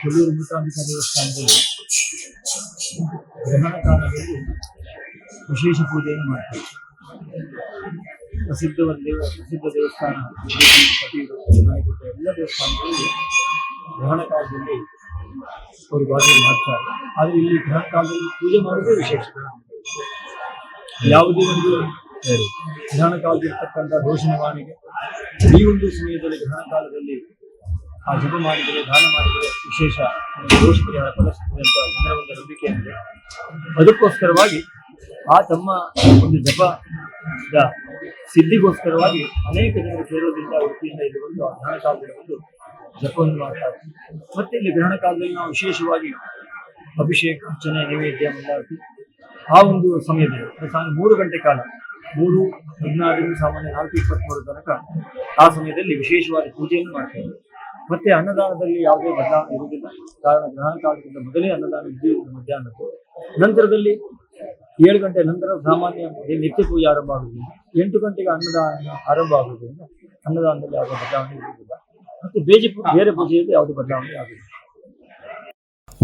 ಕೊಲ್ಲೂರು ಮೂಕಾಂಬಿಕಾ ದೇವಸ್ಥಾನದಲ್ಲಿ ಗ್ರಹಣ ಕಾಲದಲ್ಲಿ ವಿಶೇಷ ಪೂಜೆಯನ್ನು ಮಾಡ್ತಾರೆ. ಪ್ರಸಿದ್ಧ ದೇವಸ್ಥಾನ ಎಲ್ಲ ದೇವಸ್ಥಾನಗಳಲ್ಲಿ ಗ್ರಹಣ ಕಾಲದಲ್ಲಿ ಅವರು ಭಾಗವಹಿಸಿ ಮಾಡ್ತಾರೆ. ಆದರೆ ಇಲ್ಲಿ ಗ್ರಹಣ ಕಾಲದಲ್ಲಿ ಪೂಜೆ ಮಾಡೋದೇ ವಿಶೇಷ. ಯಾವುದೇ ಒಂದು ಗ್ರಹಣ ಕಾಲದಲ್ಲಿರ್ತಕ್ಕಂಥ ದೋಷ ನಿವಾರಣೆಗೆ ಈ ಒಂದು ಸಮಯದಲ್ಲಿ ಗ್ರಹಣ ಕಾಲದಲ್ಲಿ ಆ ಜಪ ಮಾಡಿದರೆ, ದಾನ ಮಾಡಿದರೆ ವಿಶೇಷ ದೋಷ ಪರಿಹಾರ ಫಲಿಸುತ್ತದೆ ಅಂತ ಜನರ ಒಂದು ನಂಬಿಕೆ ಇದೆ. ಅದಕ್ಕೋಸ್ಕರವಾಗಿ ಆ ತಮ್ಮ ಒಂದು ಜಪದ ಸಿದ್ಧಿಗೋಸ್ಕರವಾಗಿ ಅನೇಕ ಜನರು ಸೇರೋದ್ರಿಂದ ಉಡುಪಿಯಿಂದ ಇಲ್ಲಿ ಬಂದು ಆ ಗ್ರಹಣ ಕಾಲದಲ್ಲಿ ಬಂದು ಜಪವನ್ನು ಮಾಡ್ತಾರೆ. ಮತ್ತೆ ಇಲ್ಲಿ ಗ್ರಹಣ ಕಾಲದಲ್ಲಿ ನಾವು ವಿಶೇಷವಾಗಿ ಅಭಿಷೇಕ, ಅರ್ಚನೆ, ನೈವೇದ್ಯ ಮಂಡಾರತಿ ಆ ಒಂದು ಸಮಯದಲ್ಲಿ 3 ಗಂಟೆ ಕಾಲ 3:16 ಸಾಮಾನ್ಯ 4:23 ತನಕ ಆ ಸಮಯದಲ್ಲಿ ವಿಶೇಷವಾದ ಪೂಜೆಯನ್ನು ಮಾಡ್ತಾರೆ. ಮತ್ತೆ ಅನ್ನದಾನದಲ್ಲಿ ಯಾವುದೇ ಬದಲಾವಣೆ ಇರುವುದಿಲ್ಲ. ಕಾರಣ ಗ್ರಹಣ ಕಾಲದಿಂದ ಮೊದಲೇ ಅನ್ನದಾನ ಇದ್ದಿರುವುದು ಮಧ್ಯಾಹ್ನದ್ದು. ನಂತರದಲ್ಲಿ 7 ಗಂಟೆ ನಂತರ ಸಾಮಾನ್ಯ ನಿತ್ಯ ಪೂಜೆ ಆರಂಭ ಆಗುವುದಿಲ್ಲ. 8 ಗಂಟೆಗೆ ಅನ್ನದಾನ ಆರಂಭ ಆಗುವುದರಿಂದ ಅನ್ನದಾನದಲ್ಲಿ ಯಾವುದೇ ಬದಲಾವಣೆ ಇರುವುದಿಲ್ಲ. ಮತ್ತು ಬೇರೆ ಪೂಜೆಯಲ್ಲಿ ಯಾವುದೇ ಬದಲಾವಣೆ ಆಗುವುದಿಲ್ಲ.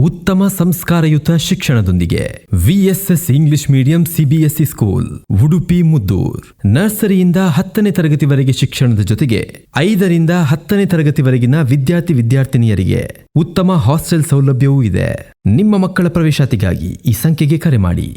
ಉತ್ತಮ ಸಂಸ್ಕಾರಯುತ ಶಿಕ್ಷಣದೊಂದಿಗೆ VSS English medium CBSE school Udupi Muddur. ನರ್ಸರಿಯಿಂದ 10ನೇ ತರಗತಿವರೆಗೆ ಶಿಕ್ಷಣದ ಜೊತೆಗೆ 5ರಿಂದ 10ನೇ ತರಗತಿವರೆಗಿನ ವಿದ್ಯಾರ್ಥಿನಿಯರಿಗೆ ಉತ್ತಮ ಹಾಸ್ಟೆಲ್ ಸೌಲಭ್ಯವೂ ಇದೆ. ನಿಮ್ಮ ಮಕ್ಕಳ ಪ್ರವೇಶಾತಿಗಾಗಿ ಈ ಸಂಖ್ಯೆಗೆ ಕರೆ ಮಾಡಿ.